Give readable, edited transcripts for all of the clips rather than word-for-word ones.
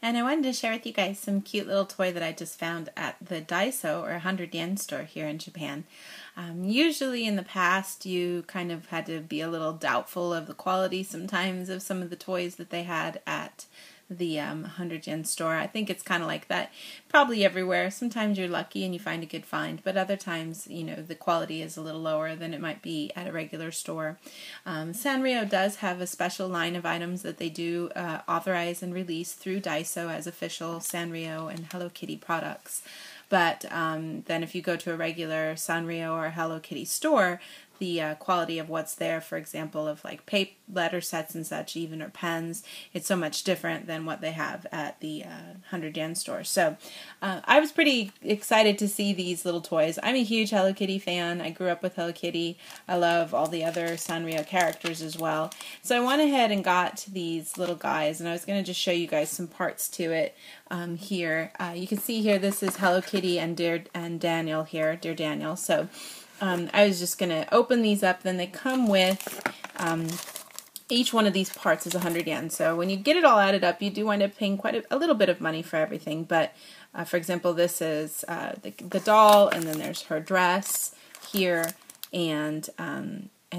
And I wanted to share with you guys some cute little toy that I just found at the DAISO, or 100 yen store here in Japan. Usually in the past you kind of had to be a little doubtful of the quality sometimes of some of the toys that they had at the 100 yen store. I think it's kind of like that probably everywhere. Sometimes you're lucky and you find a good find, but other times, you know, the quality is a little lower than it might be at a regular store. Sanrio does have a special line of items that they do authorize and release through DAISO as official Sanrio and Hello Kitty products. But then if you go to a regular Sanrio or Hello Kitty store, the quality of what's there, for example, of like paper, letter sets and such, even, or pens, it's so much different than what they have at the 100 yen store. So I was pretty excited to see these little toys. I'm a huge Hello Kitty fan. I grew up with Hello Kitty. I love all the other Sanrio characters as well. So I went ahead and got these little guys, and I was going to just show you guys some parts to it here. You can see here this is Hello Kitty and Daniel here, Dear Daniel. So I was just going to open these up. Then they come with, each one of these parts is 100 yen. So when you get it all added up, you do wind up paying quite a little bit of money for everything. But for example, this is the doll, and then there's her dress here, and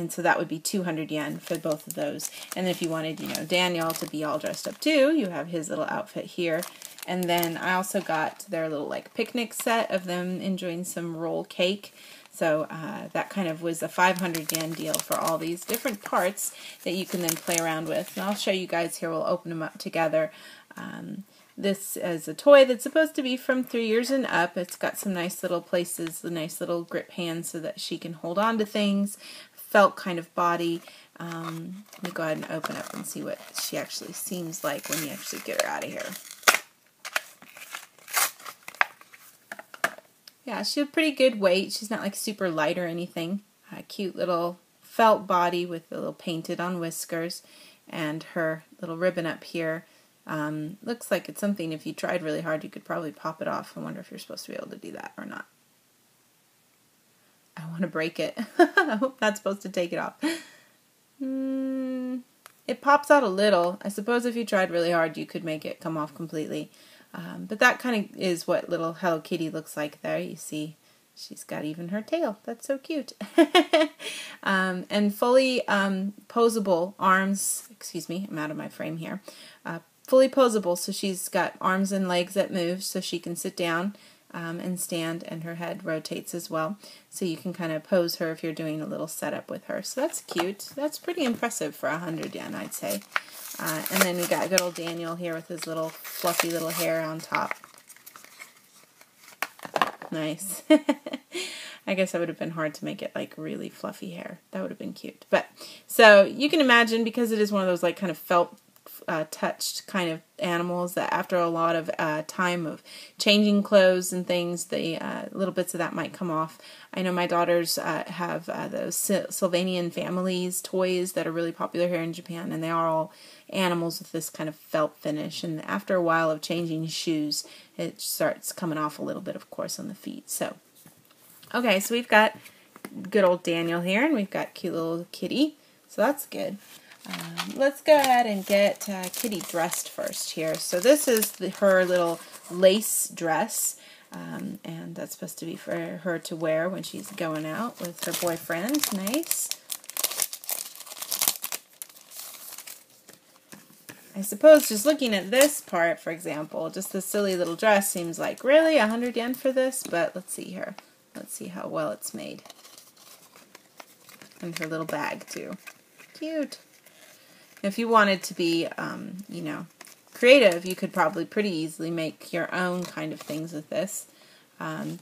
so that would be 200 yen for both of those. And if you wanted, you know, Daniel to be all dressed up too, you have his little outfit here. And then I also got their little like picnic set of them enjoying some roll cake. So that kind of was a 500 yen deal for all these different parts that you can then play around with. And I'll show you guys here. We'll open them up together. This is a toy that's supposed to be from 3 years and up. It's got some nice little places, the nice little grip hands so that she can hold on to things. Felt kind of body. Let me go ahead and open up and see what she actually seems like when you actually get her out of here. Yeah, she has pretty good weight. She's not like super light or anything. Cute little felt body with the little painted on whiskers, and her little ribbon up here. Looks like it's something if you tried really hard you could probably pop it off. I wonder if you're supposed to be able to do that or not. I want to break it. I hope not supposed to take it off. It pops out a little. I suppose if you tried really hard you could make it come off completely. But that kind of is what little Hello Kitty looks like there. You see she's got even her tail. That's so cute. And fully posable arms. Excuse me, I'm out of my frame here. Fully posable, so she's got arms and legs that move so she can sit down and stand, and her head rotates as well. So you can kind of pose her if you're doing a little setup with her. So that's cute. That's pretty impressive for 100 yen, I'd say. And then we got good old Daniel here with his little fluffy little hair on top. Nice. I guess that would have been hard to make it like really fluffy hair. That would have been cute. But so you can imagine, because it is one of those like kind of felt touched kind of animals, that after a lot of time of changing clothes and things, the little bits of that might come off. I know my daughters have those Sylvanian families toys that are really popular here in Japan, and they are all animals with this kind of felt finish, and after a while of changing shoes it starts coming off a little bit, of course, on the feet. So okay, so we've got good old Daniel here, and we've got cute little Kitty, so that's good. Let's go ahead and get Kitty dressed first here. So this is her little lace dress, and that's supposed to be for her to wear when she's going out with her boyfriend. Nice. I suppose just looking at this part, for example, just this silly little dress seems like, really, 100 yen for this? But let's see here. Let's see how well it's made. And her little bag, too. Cute. If you wanted to be, you know, creative, you could probably pretty easily make your own kind of things with this.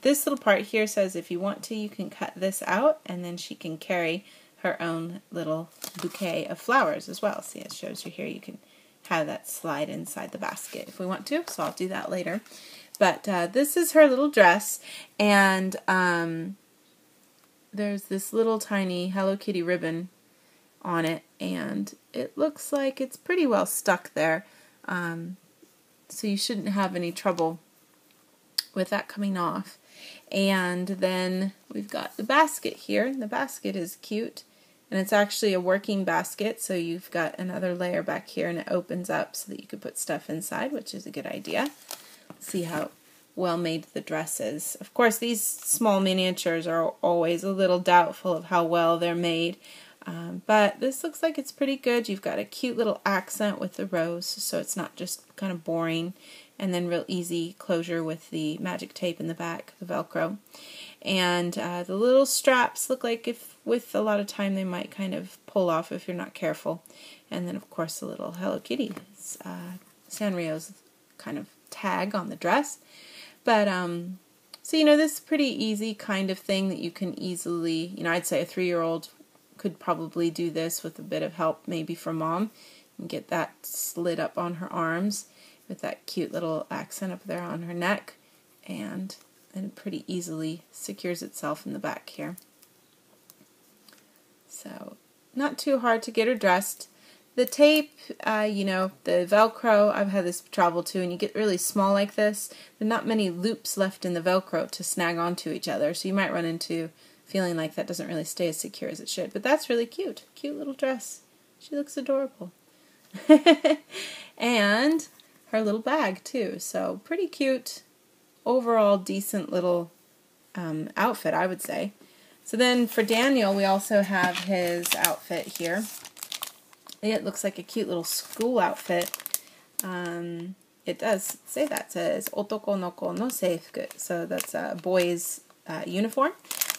This little part here says if you want to, you can cut this out, and then she can carry her own little bouquet of flowers as well. See, it shows you here you can have that slide inside the basket if we want to, so I'll do that later. But this is her little dress, and there's this little tiny Hello Kitty ribbon on it, and it looks like it's pretty well stuck there, so you shouldn't have any trouble with that coming off. And then we've got the basket here. The basket is cute, And it's actually a working basket, so you've got another layer back here and it opens up so that you could put stuff inside, which is a good idea. See how well made the dress is. Of course, these small miniatures are always a little doubtful of how well they're made, but this looks like it's pretty good. You've got a cute little accent with the rose, so it's not just kind of boring, and then real easy closure with the magic tape in the back, the Velcro. And the little straps look like if with a lot of time they might kind of pull off if you're not careful. And then of course the little Hello Kitty, Sanrio's kind of tag on the dress. But so this is pretty easy kind of thing that you can easily, I'd say a 3-year-old could probably do this with a bit of help maybe from mom, and get that slid up on her arms with that cute little accent up there on her neck, and it pretty easily secures itself in the back here. So not too hard to get her dressed. The tape, the Velcro, I've had this travel too, and you get really small like this. There are not many loops left in the Velcro to snag onto each other, so you might run into feeling like that doesn't really stay as secure as it should. But that's really cute. Cute little dress. She looks adorable. And her little bag too, so pretty cute. Overall decent little outfit, I would say. So then for Daniel, we also have his outfit here. It looks like a cute little school outfit. It does say that. It says Otoko no ko no seifuku. So that's a boy's uniform.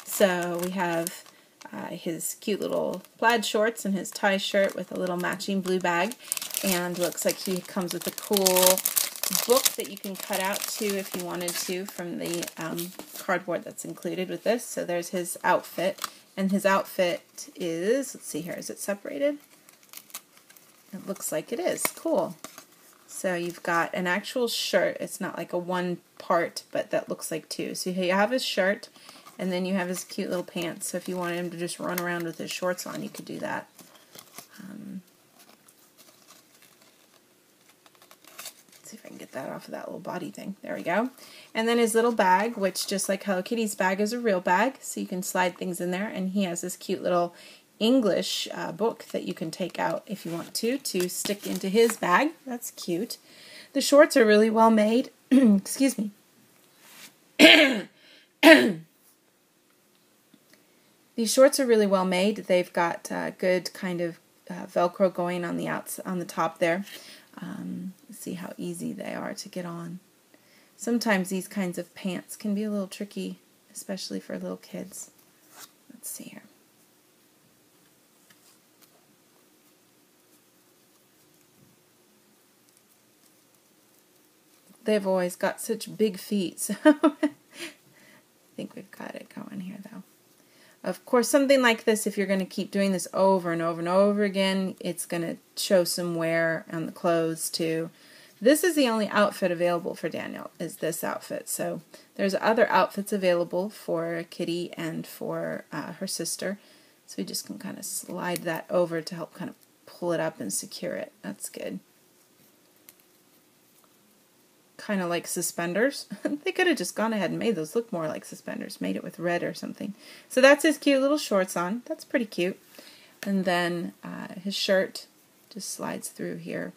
So we have his cute little plaid shorts and his tie shirt with a little matching blue bag. And looks like he comes with a cool book that you can cut out too if you wanted to from the cardboard that's included with this. So there's his outfit, and his outfit is, let's see here, is it separated? It looks like it is. Cool. So you've got an actual shirt. It's not like a one part, but that looks like two. So you have his shirt, and then you have his cute little pants. So if you wanted him to just run around with his shorts on, you could do that. See if I can get that off of that little body thing. There we go. And then his little bag, which just like Hello Kitty's bag is a real bag, so you can slide things in there. And he has this cute little English book that you can take out if you want to stick into his bag. That's cute. The shorts are really well made. Excuse me. These shorts are really well made. They've got good kind of Velcro going on the top there. See how easy they are to get on. Sometimes these kinds of pants can be a little tricky, especially for little kids. Let's see here. They've always got such big feet, so I think we've got it going here though. Of course, something like this, if you're going to keep doing this over and over and over again, it's going to show some wear on the clothes too. This is the only outfit available for Daniel, is this outfit. So there's other outfits available for Kitty and for her sister. So we just can kind of slide that over to help kind of pull it up and secure it. That's good. Kind of like suspenders. They could have just gone ahead and made those look more like suspenders, made it with red or something. So that's his cute little shorts on. That's pretty cute. And then his shirt just slides through here.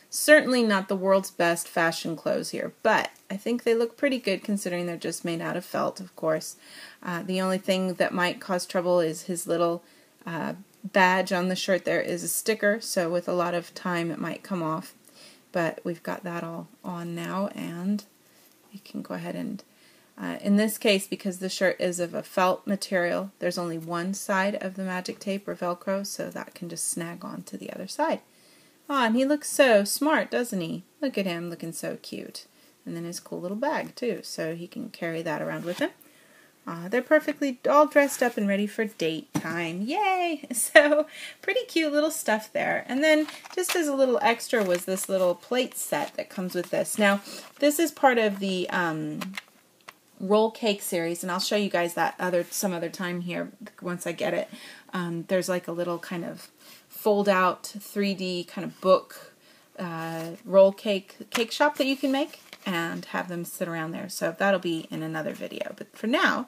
Certainly not the world's best fashion clothes here, but I think they look pretty good considering they're just made out of felt, of course. The only thing that might cause trouble is his little badge on the shirt there is a sticker, so with a lot of time it might come off. But we've got that all on now, and we can go ahead and, in this case, because the shirt is of a felt material, there's only one side of the magic tape or Velcro, so that can just snag on to the other side. Oh, and he looks so smart, doesn't he? Look at him looking so cute. And then his cool little bag, too, so he can carry that around with him. They're perfectly all dressed up and ready for date time. Yay! So, pretty cute little stuff there. And then, just as a little extra was this little plate set that comes with this. Now, this is part of the roll cake series, and I'll show you guys that some other time here once I get it. There's like a little kind of fold-out 3D kind of book roll cake shop that you can make and have them sit around there. So that'll be in another video. But for now,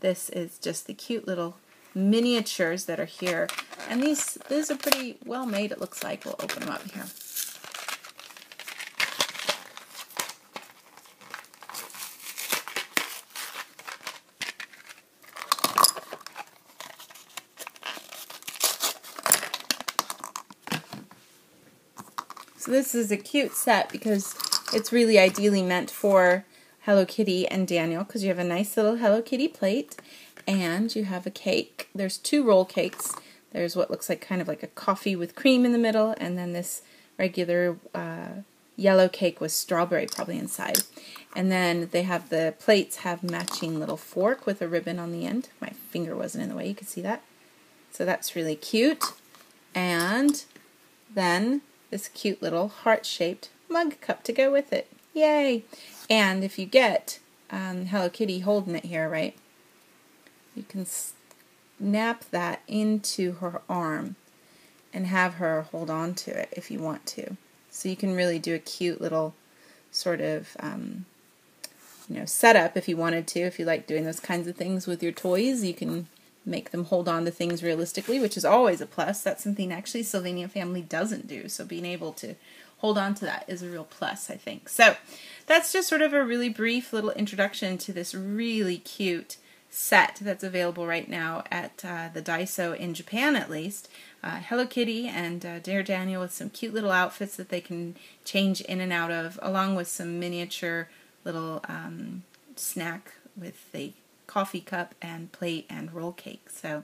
this is just the cute little miniatures that are here. And these are pretty well made, it looks like. We'll open them up here. So this is a cute set because it's really ideally meant for Hello Kitty and Daniel, because you have a nice little Hello Kitty plate and you have a cake. There's 2 roll cakes. There's what looks like kind of like a coffee with cream in the middle, and then this regular yellow cake with strawberry probably inside. And then they have the plates have matching little fork with a ribbon on the end. My finger wasn't in the way, you can see that. So that's really cute. And then this cute little heart-shaped mug cup to go with it. Yay! And if you get Hello Kitty holding it here, right, you can snap that into her arm and have her hold on to it if you want to. So you can really do a cute little sort of setup if you wanted to. If you like doing those kinds of things with your toys, you can make them hold on to things realistically, which is always a plus. That's something actually Sylvania family doesn't do, so being able to hold on to that is a real plus, I think. So that's just sort of a really brief little introduction to this really cute set that's available right now at the DAISO in Japan, at least. Hello Kitty and Dear Daniel with some cute little outfits that they can change in and out of, along with some miniature little snack with the coffee cup and plate and roll cake. So